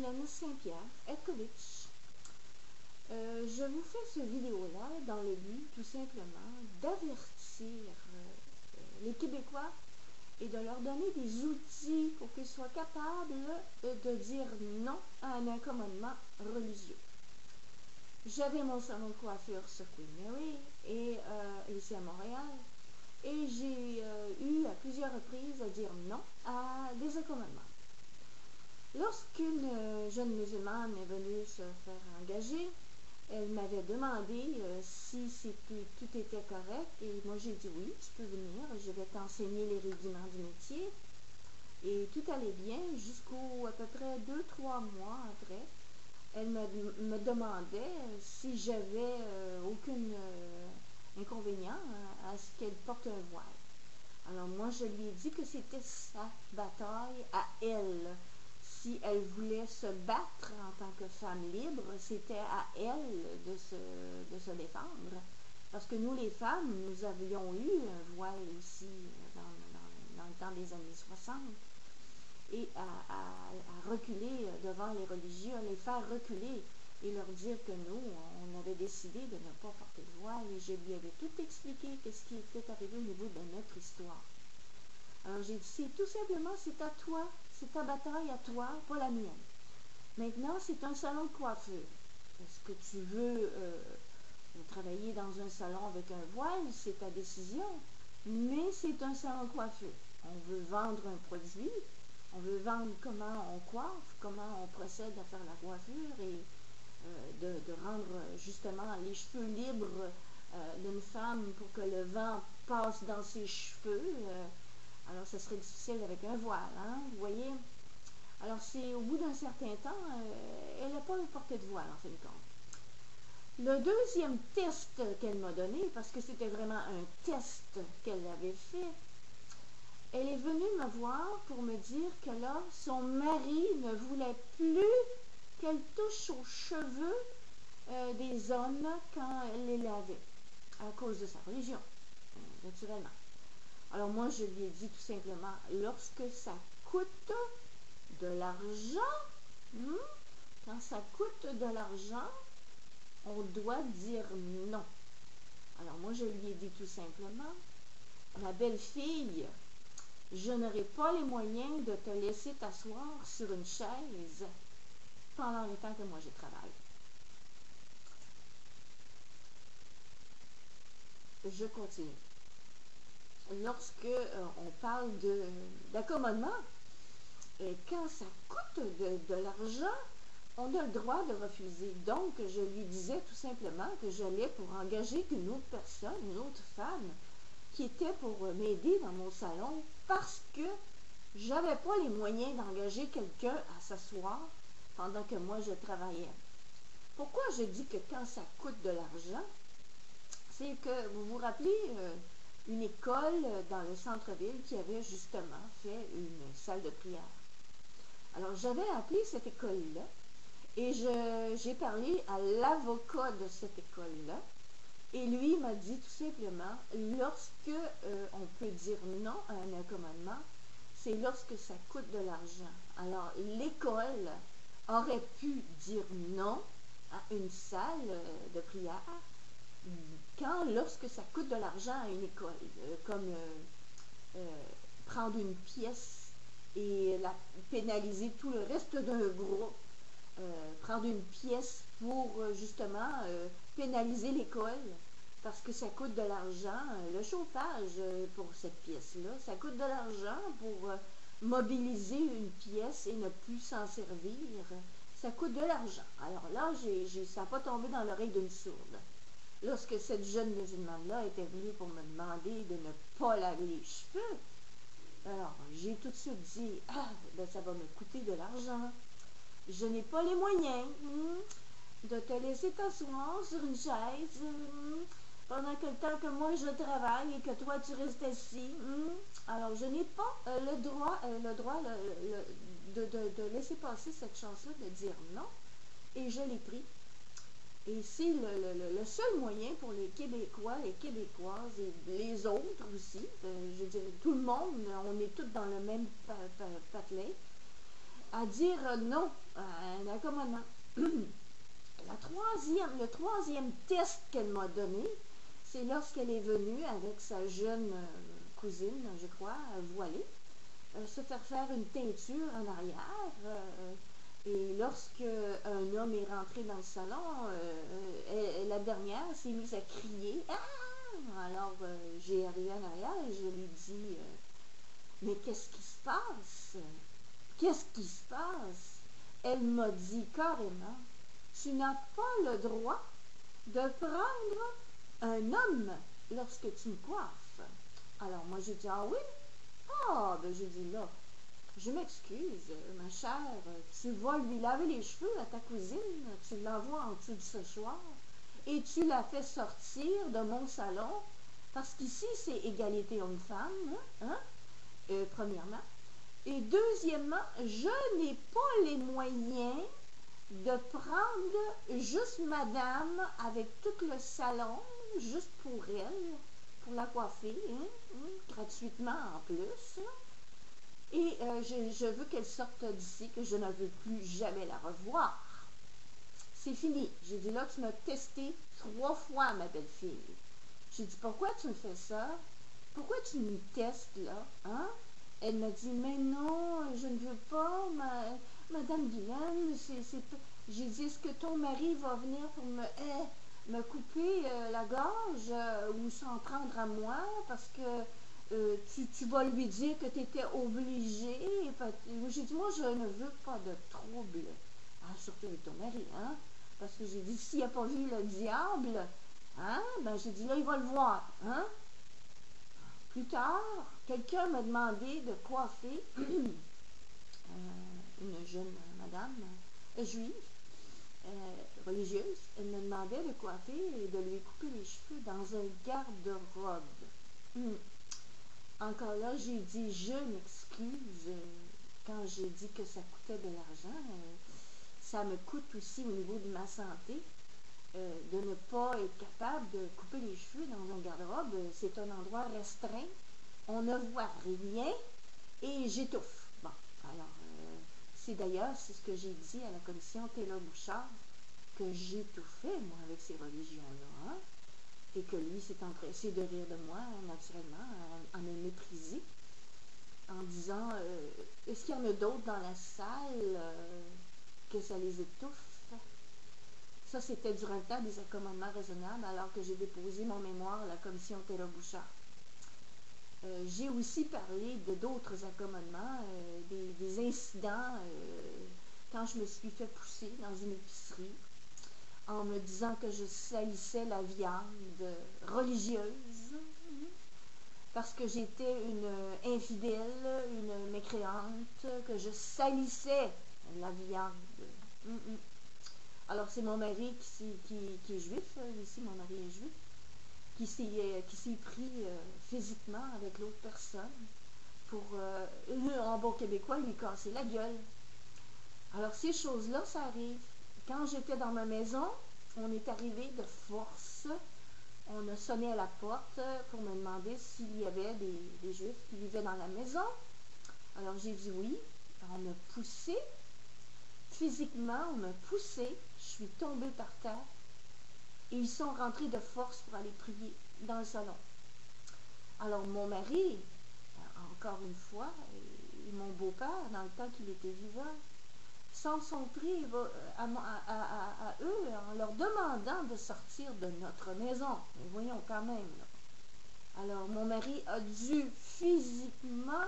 Marie-Hélène Saint-Pierre, Edkovitch. Je vous fais cette vidéo-là dans le but, tout simplement, d'avertir les Québécois et de leur donner des outils pour qu'ils soient capables de dire non à un accommodement religieux. J'avais mon salon de coiffure sur Queen Mary et ici à Montréal, et j'ai eu à plusieurs reprises à dire non à des accommodements. Lorsqu'une jeune musulmane est venue se faire engager, elle m'avait demandé si tout était correct, et moi j'ai dit oui, tu peux venir, je vais t'enseigner les rudiments du métier. Et tout allait bien jusqu'au à peu près 2-3 mois après. Elle me demandait si j'avais aucun inconvénient à ce qu'elle porte un voile. Alors moi je lui ai dit que c'était sa bataille à elle. Si elle voulait se battre en tant que femme libre, c'était à elle de se défendre. Parce que nous, les femmes, nous avions eu un voile aussi dans le temps des années 60. Et à reculer devant les religieux, à les faire reculer et leur dire que nous, on avait décidé de ne pas porter le voile. Et je lui avais tout expliqué ce qui était arrivé au niveau de notre histoire. Alors j'ai dit, tout simplement, c'est à toi, c'est ta bataille à toi, pas la mienne. Maintenant, c'est un salon de coiffure. Est-ce que tu veux travailler dans un salon avec un voile? C'est ta décision. Mais c'est un salon de coiffure. On veut vendre un produit, on veut vendre comment on coiffe, comment on procède à faire la coiffure et de rendre justement les cheveux libres d'une femme pour que le vent passe dans ses cheveux. Alors, ça serait difficile avec un voile, hein, vous voyez. Alors, c'est au bout d'un certain temps, elle n'a pas porté de voile, en fin de compte. Le deuxième test qu'elle m'a donné, parce que c'était vraiment un test qu'elle avait fait, elle est venue me voir pour me dire que là, son mari ne voulait plus qu'elle touche aux cheveux des hommes quand elle les lavait, à cause de sa religion, naturellement. Alors moi, je lui ai dit tout simplement, lorsque ça coûte de l'argent, quand ça coûte de l'argent, on doit dire non. Alors moi, je lui ai dit tout simplement, ma belle-fille, je n'aurai pas les moyens de te laisser t'asseoir sur une chaise pendant le temps que moi je travaille. Je continue. Lorsque on parle d'accommodement, quand ça coûte de l'argent, on a le droit de refuser. Donc, je lui disais tout simplement que j'allais pour engager une autre personne, une autre femme, qui était pour m'aider dans mon salon parce que j'avais pas les moyens d'engager quelqu'un à s'asseoir pendant que moi je travaillais. Pourquoi je dis que quand ça coûte de l'argent, c'est que vous vous rappelez une école dans le centre-ville qui avait justement fait une salle de prière. Alors j'avais appelé cette école-là et j'ai parlé à l'avocat de cette école-là. Et lui m'a dit tout simplement, lorsque on peut dire non à un accommodement, c'est lorsque ça coûte de l'argent. Alors, l'école aurait pu dire non à une salle de prière lorsque ça coûte de l'argent à une école, comme prendre une pièce et pénaliser tout le reste d'un groupe. Prendre une pièce pour justement pénaliser l'école parce que ça coûte de l'argent. Le chauffage pour cette pièce-là, ça coûte de l'argent pour mobiliser une pièce et ne plus s'en servir. Ça coûte de l'argent. Alors là, ça n'a pas tombé dans l'oreille d'une sourde. Lorsque cette jeune musulmane-là était venue pour me demander de ne pas laver les cheveux, alors j'ai tout de suite dit, ben ça va me coûter de l'argent. Je n'ai pas les moyens de te laisser t'asseoir sur une chaise pendant que le temps que moi je travaille et que toi tu restes assis. Alors je n'ai pas le droit de laisser passer cette chance-là de dire non. Et je l'ai pris. Et c'est le seul moyen pour les Québécois, les Québécoises et les autres aussi, je dirais tout le monde, on est tous dans le même patelin. à dire non à un accommodement. Le troisième test qu'elle m'a donné, c'est lorsqu'elle est venue avec sa jeune cousine, je crois, voilée, se faire une teinture en arrière. Et lorsque un homme est rentré dans le salon, la dernière s'est mise à crier. Ah! Alors j'ai arrivé en arrière et je lui dis mais qu'est-ce qui se passe? Qu'est-ce qui se passe? Elle m'a dit carrément, tu n'as pas le droit de prendre un homme lorsque tu me coiffes. Alors moi j'ai dit, ah oui? Ah, ben j'ai dit là, je m'excuse, ma chère, tu vas lui laver les cheveux à ta cousine, tu l'envoies en dessous du séchoir et tu la fais sortir de mon salon, parce qu'ici c'est égalité homme-femme, hein? Premièrement. Et deuxièmement, je n'ai pas les moyens de prendre juste madame avec tout le salon, juste pour elle, pour la coiffer, gratuitement en plus. Et je veux qu'elle sorte d'ici, que je ne veux plus jamais la revoir. C'est fini. J'ai dit, là, tu m'as testé 3 fois, ma belle-fille. J'ai dit, pourquoi tu me fais ça? Pourquoi tu me testes, là? Hein? Elle m'a dit, mais non, je ne veux pas, Madame Guylaine, J'ai dit, est-ce que ton mari va venir pour me couper la gorge ou s'en prendre à moi parce que tu vas lui dire que tu étais obligée? J'ai dit, moi, je ne veux pas de trouble. Ah, surtout avec ton mari, hein? Parce que j'ai dit, s'il n'a pas vu le diable, hein? Ben, j'ai dit, là, il va le voir, hein? Plus tard, quelqu'un m'a demandé de coiffer une jeune madame juive, religieuse. Elle me demandait de coiffer et de lui couper les cheveux dans un garde-robe. Encore là, j'ai dit, je m'excuse. Quand j'ai dit que ça coûtait de l'argent, ça me coûte aussi au niveau de ma santé. De ne pas être capable de couper les cheveux dans un garde-robe, c'est un endroit restreint, on ne voit rien et j'étouffe. Bon, alors, c'est ce que j'ai dit à la commission Taylor-Bouchard, que j'étouffais, moi, avec ces religions-là, hein, et que lui s'est empressé de rire de moi, naturellement, à me mépriser, en disant, est-ce qu'il y en a d'autres dans la salle que ça les étouffe? Ça, c'était durant le temps des accommodements raisonnables, alors que j'ai déposé mon mémoire à la commission Taylor-Bouchard. J'ai aussi parlé de d'autres accommodements, des incidents quand je me suis fait pousser dans une épicerie en me disant que je salissais la viande religieuse parce que j'étais une infidèle, une mécréante, que je salissais la viande. Alors, c'est mon mari qui est juif, ici, mon mari est juif, qui s'est pris physiquement avec l'autre personne pour, en bon québécois, lui casser la gueule. Alors, ces choses-là, ça arrive. Quand j'étais dans ma maison, on est arrivé de force. On a sonné à la porte pour me demander s'il y avait des juifs qui vivaient dans la maison. Alors, j'ai dit oui. On m'a poussé. Physiquement, on m'a poussé, je suis tombée par terre et ils sont rentrés de force pour aller prier dans le salon. Alors mon mari, encore une fois, et mon beau-père, dans le temps qu'il était vivant, s'en sont pris à eux en leur demandant de sortir de notre maison. Mais voyons quand même. Là. Alors mon mari a dû physiquement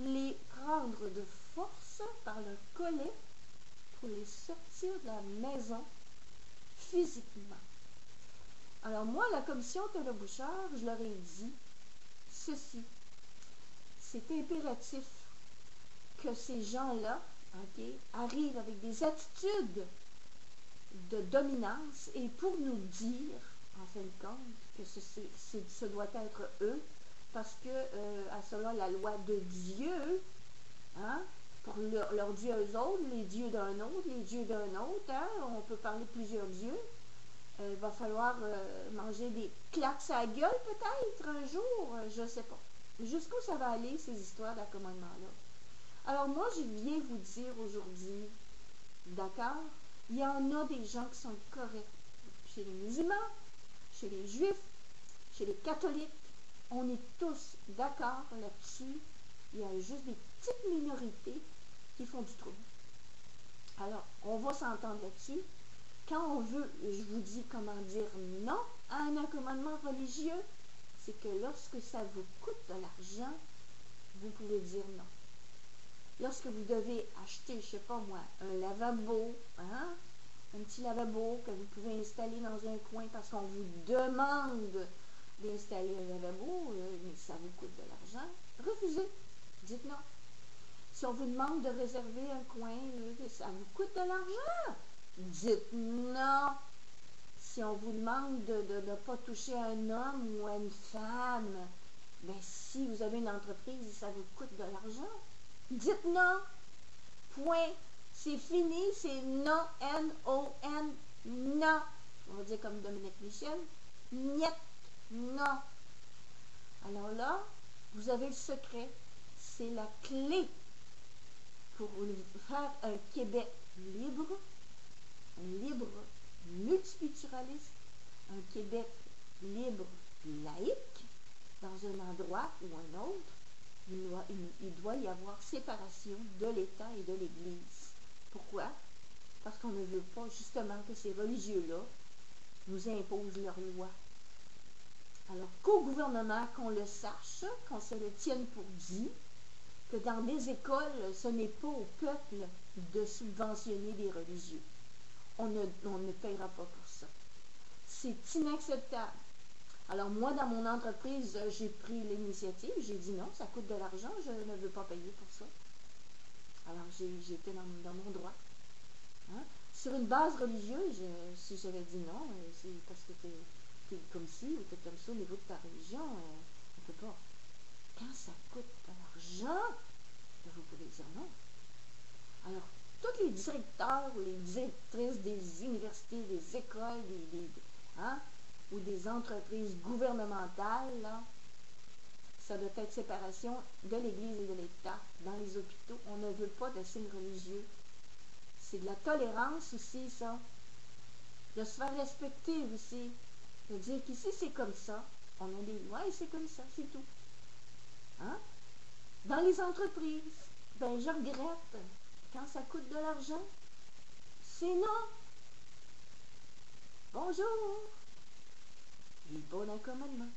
les prendre de force par le collet pour les sortir de la maison physiquement. Alors moi, la commission Taylor-Bouchard, je leur ai dit ceci. C'est impératif que ces gens-là, arrivent avec des attitudes de dominance et pour nous dire, en fin de compte, que ce doit être eux, parce que, à cela, la loi de Dieu, hein, pour leurs dieux eux autres, les dieux d'un autre, les dieux d'un autre, hein, on peut parler de plusieurs dieux. Il va falloir manger des claques à la gueule peut-être un jour, je ne sais pas. Jusqu'où ça va aller, ces histoires d'accommodement-là? Alors moi, je viens vous dire aujourd'hui, d'accord, il y en a des gens qui sont corrects. Chez les musulmans, chez les juifs, chez les catholiques, on est tous d'accord là-dessus. Il y a juste des petites minorités qui font du trouble. Alors, on va s'entendre là-dessus. Quand on veut, je vous dis comment dire non à un accommodement religieux, c'est que lorsque ça vous coûte de l'argent, vous pouvez dire non. Lorsque vous devez acheter, je ne sais pas moi, un lavabo, hein, un petit lavabo que vous pouvez installer dans un coin parce qu'on vous demande d'installer un lavabo, mais ça vous coûte de l'argent, refusez, dites non. Si on vous demande de réserver un coin, ça vous coûte de l'argent, dites non. Si on vous demande de ne pas toucher à un homme ou à une femme, ben si vous avez une entreprise et ça vous coûte de l'argent, dites non. Point. C'est fini, c'est non, N-O-N, non. On va dire comme Dominique Michel, niet, non. Alors là, vous avez le secret, c'est la clé pour faire un Québec libre, multiculturaliste, un Québec libre, laïque, dans un endroit ou un autre. Il doit y avoir séparation de l'État et de l'Église. Pourquoi? Parce qu'on ne veut pas justement que ces religieux-là nous imposent leurs lois. Alors qu'au gouvernement, qu'on le sache, qu'on se le tienne pour dit, que dans des écoles, ce n'est pas au peuple de subventionner des religieux. On ne paiera pas pour ça. C'est inacceptable. Alors moi, dans mon entreprise, j'ai pris l'initiative, j'ai dit non, ça coûte de l'argent, je ne veux pas payer pour ça. Alors j'étais dans mon droit. Hein? Sur une base religieuse, si j'avais dit non, c'est parce que tu es comme ci ou tu es comme ça au niveau de ta religion, on ne peut pas. Quand ça coûte de l'argent, vous pouvez dire non. Alors, tous les directeurs ou les directrices des universités, des écoles, hein, ou des entreprises gouvernementales, là, ça doit être séparation de l'Église et de l'État. Dans les hôpitaux, on ne veut pas de signes religieux. C'est de la tolérance aussi, ça. De se faire respecter aussi. De dire qu'ici, c'est comme ça. On a des lois et c'est comme ça, c'est tout. Hein? Dans les entreprises, ben je regrette. Quand ça coûte de l'argent, c'est non. Bonjour. Et bon accommodement.